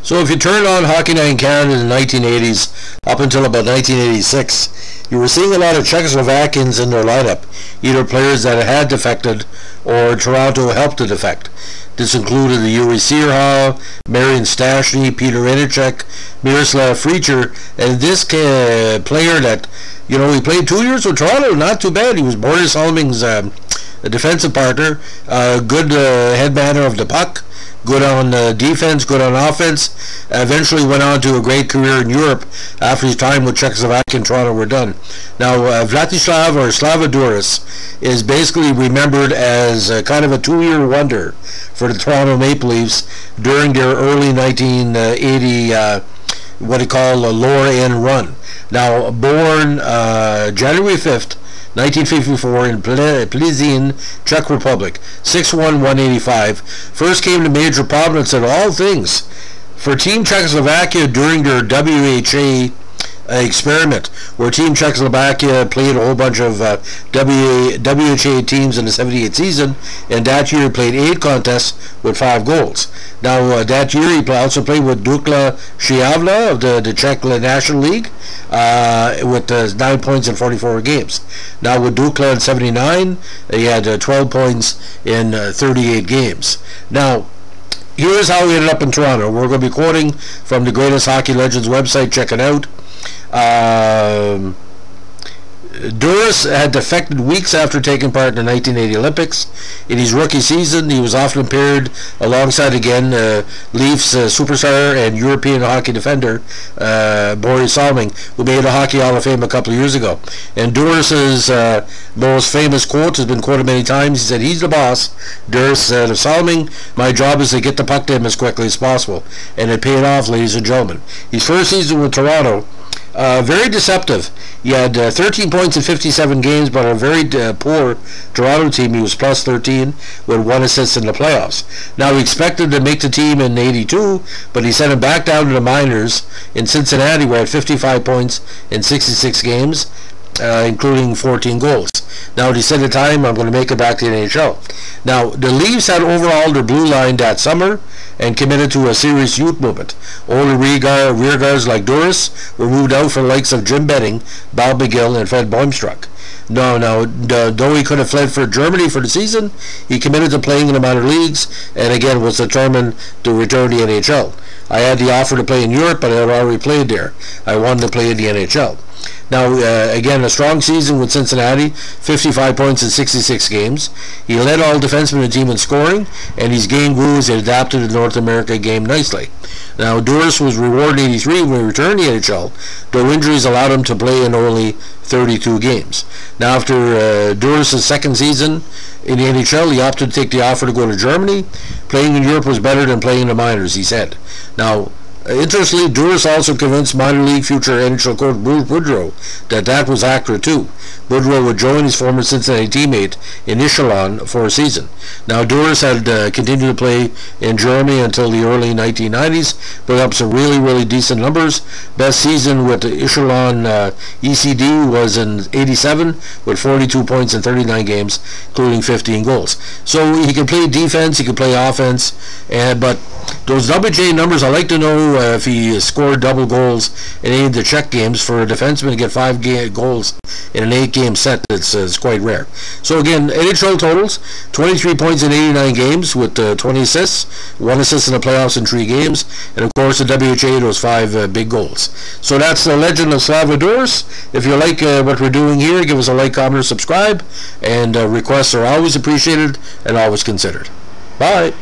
So if you turned on Hockey Night in Canada in the 1980s up until about 1986, you were seeing a lot of Czechoslovakians in their lineup, either players that had defected or Toronto helped to defect. This included the Yuri Sirha, Marian Stashny, Peter Inicek, Miroslav Fricher, and this player that, he played 2 years with Toronto, not too bad. He was Boris Salming's defensive partner, good headbatter of the puck, good on defense, good on offense. Eventually went on to a great career in Europe after his time with Czechoslovakia and Toronto were done. Now, Vitezslav or Slava Duris is basically remembered as kind of a 2-year wonder for the Toronto Maple Leafs during their early 1980 what they call a lower end run. Now, born January 5th, 1954 in Plzeň, Czech Republic, 6'1", 185. First came to major prominence in all things for Team Czechoslovakia during their WHA experiment, where Team Czechoslovakia played a whole bunch of WHA teams in the 78 season, and that year played 8 contests with 5 goals. Now, that year he also played with Dukla Shiavna of the Czech National League with 9 points in 44 games. Now, with Dukla in 79, he had 12 points in 38 games. Now, here's how he ended up in Toronto. We're going to be quoting from the Greatest Hockey Legends website. Check it out. Duris had defected weeks after taking part in the 1980 Olympics. In his rookie season, he was often paired alongside again Leafs superstar and European hockey defender Boris Salming, who made the Hockey Hall of Fame a couple of years ago. And Duris's most famous quote has been quoted many times. He said, "He's the boss." Duris said of Salming, "My job is to get the puck to him as quickly as possible." And it paid off, ladies and gentlemen. His first season with Toronto, very deceptive. He had 13 points in 57 games, but a very poor Toronto team. He was plus 13 with 1 assist in the playoffs. Now, he expected to make the team in 82, but he sent him back down to the minors in Cincinnati, where he had 55 points in 66 games, including 14 goals. Now, he said at the time, "I'm going to make it back to the NHL." Now, the Leafs had overhauled their blue line that summer and committed to a serious youth movement. Older rear guards like Duris were moved out for the likes of Jim Benning, Bob McGill, and Fred Boimstruck. Though he could have fled for Germany for the season, he committed to playing in the minor leagues and again was determined to return to the NHL. "I had the offer to play in Europe, but I had already played there. I wanted to play in the NHL." Now, again, a strong season with Cincinnati, 55 points in 66 games. He led all defensemen in the team in scoring, and his game grew as he adapted to the North America game nicely. Now, Duris was rewarded in 83 when he returned to the NHL, though injuries allowed him to play in only 32 games. Now, after Duris' second season in the NHL, he opted to take the offer to go to Germany. "Playing in Europe was better than playing in the minors," he said. Now, interestingly, Duris also convinced minor league future NHL coach Bruce Boudreau that was accurate too. Boudreau would join his former Cincinnati teammate in Echelon for a season. Now, Duris had continued to play in Germany until the early 1990s, put up some really, really decent numbers. Best season with the Echelon ECD was in 87 with 42 points in 39 games, including 15 goals. So he could play defense, he could play offense, but those WJ numbers, I like to know if he scored double goals in any of the Czech games. For a defenseman to get 5 goals in an 8-game set, it's quite rare. So again, NHL totals, 23 points in 89 games with 20 assists, 1 assist in the playoffs in 3 games, and of course the WHA, those 5 big goals. So that's the legend of Slava Duris. If you like what we're doing here, give us a like, comment, or subscribe, and requests are always appreciated and always considered. Bye.